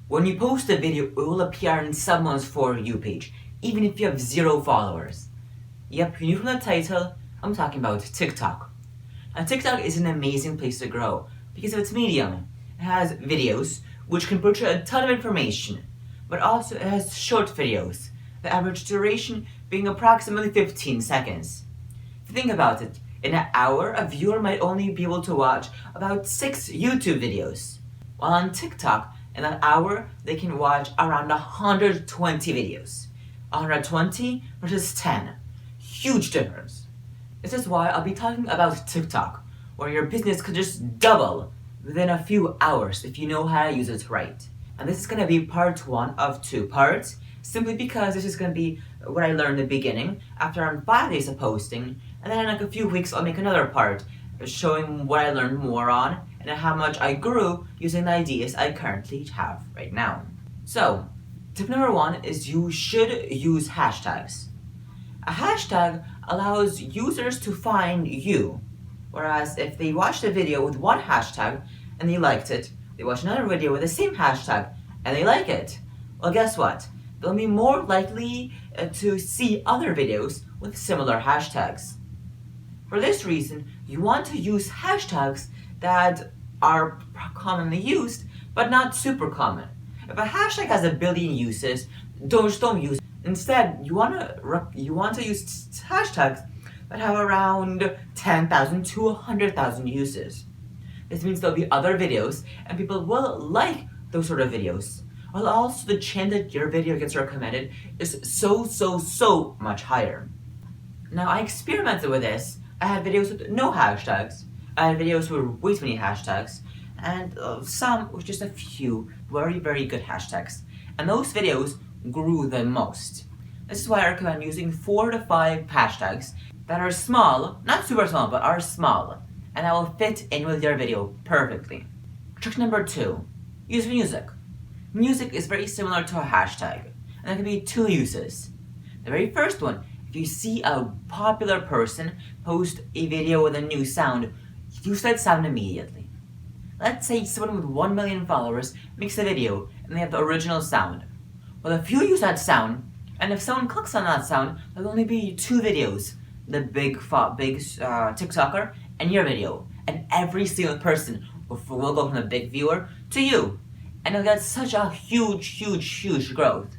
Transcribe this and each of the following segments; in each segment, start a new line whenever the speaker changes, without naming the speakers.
When you post a video, it will appear on someone's For You page, even if you have 0 followers. Yep, you knew from the title, I'm talking about TikTok. Now, TikTok is an amazing place to grow because of its medium. It has videos, which can portray a ton of information, but also it has short videos, the average duration being approximately 15 seconds. If you think about it, in an hour, a viewer might only be able to watch about 6 YouTube videos, while on TikTok, in an hour, they can watch around 120 videos. 120 versus 10. Huge difference. This is why I'll be talking about TikTok, where your business could just double within a few hours if you know how to use it right. And this is going to be part 1 of 2 parts, simply because this is going to be what I learned in the beginning, after around 5 days of posting, and then in like a few weeks I'll make another part, showing what I learned more on, and how much I grew using the ideas I currently have right now. So, tip number 1 is you should use hashtags. A hashtag allows users to find you, whereas if they watched a video with one hashtag and they liked it, they watch another video with the same hashtag and they like it, well, guess what? They'll be more likely to see other videos with similar hashtags. For this reason, you want to use hashtags that are commonly used, but not super common. If a hashtag has a billion uses, don't use it. Instead, you want to use hashtags that have around 10,000 to 100,000 uses. This means there'll be other videos, and people will like those sort of videos. While also the chance that your video gets recommended is so much higher. Now, I experimented with this. I had videos with no hashtags. I had videos with way too many hashtags, and some with just a few very good hashtags. And those videos grew the most. This is why I recommend using 4 to 5 hashtags that are small, not super small, but are small, and that will fit in with your video perfectly. Trick number 2, use music. Music is very similar to a hashtag, and there can be 2 uses. The very first one, if you see a popular person post a video with a new sound, use that sound immediately. Let's say someone with 1 million followers makes a video and they have the original sound. Well, if you use that sound, and if someone clicks on that sound, there'll only be 2 videos. The big TikToker and your video. And every single person will go from the big viewer to you. And you'll get such a huge growth.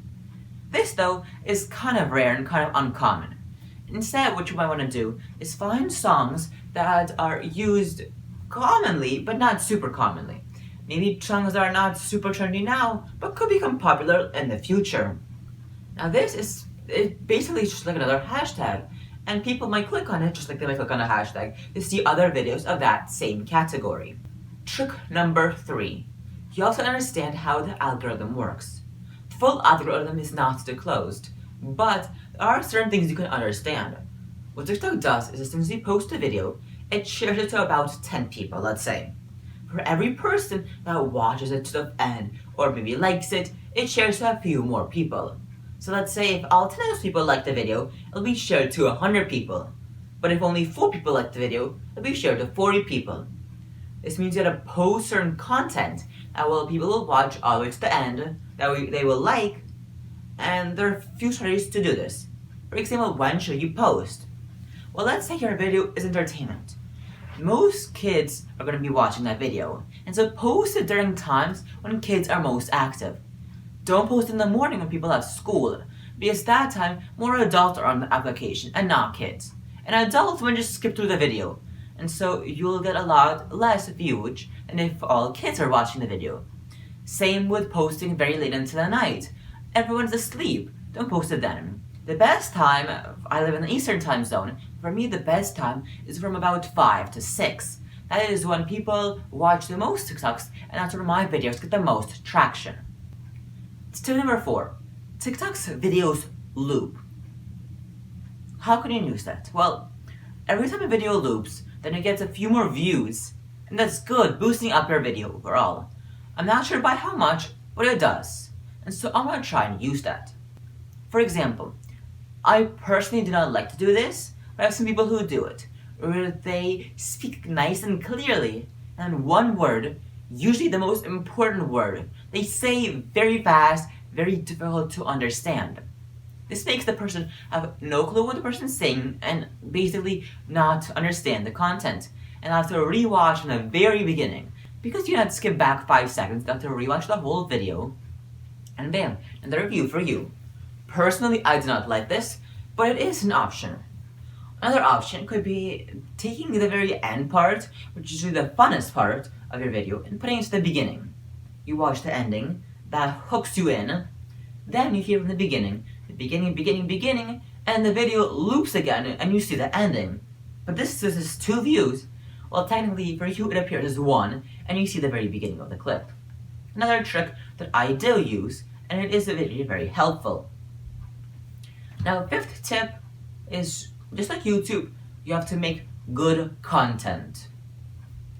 This, though, is kind of rare and kind of uncommon. Instead, what you might want to do is find songs that are used commonly, but not super commonly. Maybe songs that are not super trendy now, but could become popular in the future. Now this is basically just like another hashtag, and people might click on it just like they might click on a hashtag to see other videos of that same category. Trick number 3. You also understand how the algorithm works. The full algorithm is not disclosed, but there are certain things you can understand. What TikTok does is as soon as you post a video, it shares it to about 10 people, let's say. For every person that watches it to the end, or maybe likes it, it shares to a few more people. So let's say if all 10 of those people like the video, it'll be shared to 100 people. But if only 4 people like the video, it'll be shared to 40 people. This means you gotta post certain content that people will watch all the way to the end, that they will like, and there are a few strategies to do this. For example, when should you post? Well, let's say your video is entertainment. Most kids are going to be watching that video, and so post it during times when kids are most active. Don't post in the morning when people have school, because that time more adults are on the application and not kids. And adults will just skip through the video, and so you'll get a lot less views than if all kids are watching the video. Same with posting very late into the night. Everyone's asleep, don't post it then. The best time, I live in the Eastern time zone, for me the best time is from about 5 to 6. That is when people watch the most TikToks, and that's where my videos get the most traction. Tip number 4, TikTok's videos loop. How can you use that? Well, every time a video loops, then it gets a few more views, and that's good, boosting up your video overall. I'm not sure by how much, but it does, and so I'm gonna try and use that. For example, I personally do not like to do this, but I have some people who do it, where they speak nice and clearly, and one word usually the most important word. They say very fast, very difficult to understand. This makes the person have no clue what the person's saying and basically not understand the content. And have to rewatch from the very beginning. Because you have to skip back 5 seconds, you have to rewatch the whole video. And bam, and the review for you. Personally, I do not like this, but it is an option. Another option could be taking the very end part, which is usually the funnest part of your video, and putting it to the beginning. You watch the ending, that hooks you in, then you hear from the beginning, and the video loops again, and you see the ending. But this is 2 views. Well, technically, for you it appears as 1, and you see the very beginning of the clip. Another trick that I do use, and it is very, very helpful. Now, 5th tip is, just like YouTube, you have to make good content.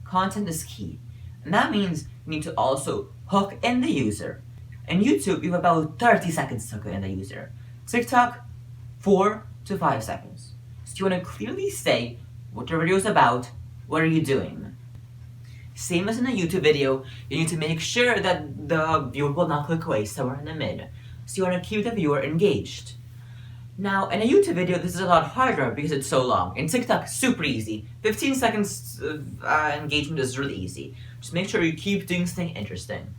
Content is key. And that means you need to also hook in the user. In YouTube, you have about 30 seconds to hook in the user. TikTok, 4 to 5 seconds. So you want to clearly say what your video is about, what are you doing. Same as in a YouTube video, you need to make sure that the viewer will not click away somewhere in the mid. So you want to keep the viewer engaged. Now, in a YouTube video, this is a lot harder because it's so long. In TikTok, super easy. 15 seconds of engagement is really easy. Just make sure you keep doing something interesting.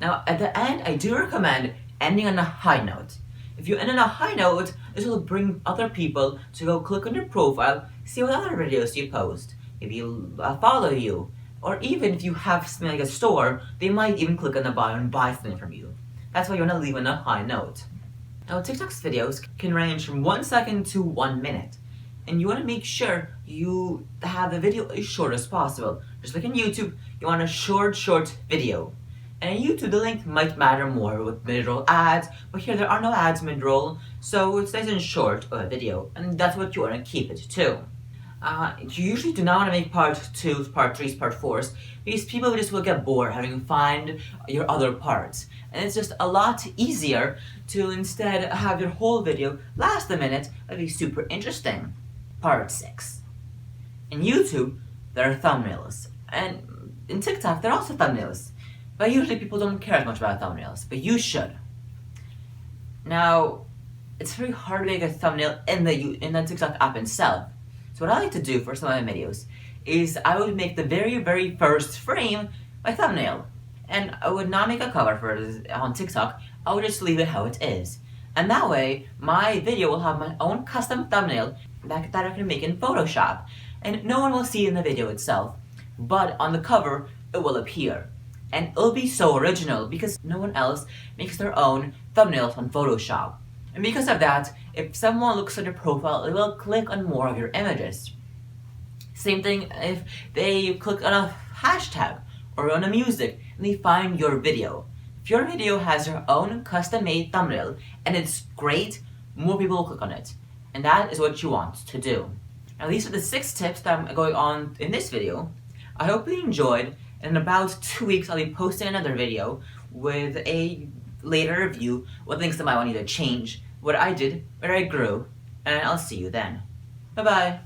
Now, at the end, I do recommend ending on a high note. If you end on a high note, this will bring other people to go click on your profile, see what other videos you post. Maybe follow you. Or even if you have something like a store, they might even click on the bio and buy something from you. That's why you want to leave on a high note. Now, TikTok's videos can range from 1 second to 1 minute. And you want to make sure you have the video as short as possible. Just like in YouTube, you want a short video. And in YouTube, the length might matter more with mid-roll ads, but here there are no ads mid-roll, so it's nice and short of a video, and that's what you want to keep it to. You usually do not want to make part 2s, part 3s, part 4s, because people just will get bored having to find your other parts. And it's just a lot easier to instead have your whole video last a minute and be super interesting. Part 6. In YouTube, there are thumbnails. And in TikTok, there are also thumbnails. But usually people don't care as much about thumbnails, but you should. Now, it's very hard to make a thumbnail in the TikTok app itself. So what I like to do for some of my videos is I would make the very first frame my thumbnail. And I would not make a cover for it on TikTok, I would just leave it how it is. And that way, my video will have my own custom thumbnail that I can make in Photoshop. And no one will see it in the video itself, but on the cover, it will appear. And it'll be so original because no one else makes their own thumbnails on Photoshop. And because of that, if someone looks at your profile, they will click on more of your images. Same thing if they click on a hashtag or on a music and they find your video. If your video has your own custom-made thumbnail and it's great, more people will click on it. And that is what you want to do. Now these are the 6 tips that I'm going on in this video. I hope you enjoyed. In about 2 weeks, I'll be posting another video with a later review, what things that I might want you to change, what I did, where I grew, and I'll see you then. Bye-bye.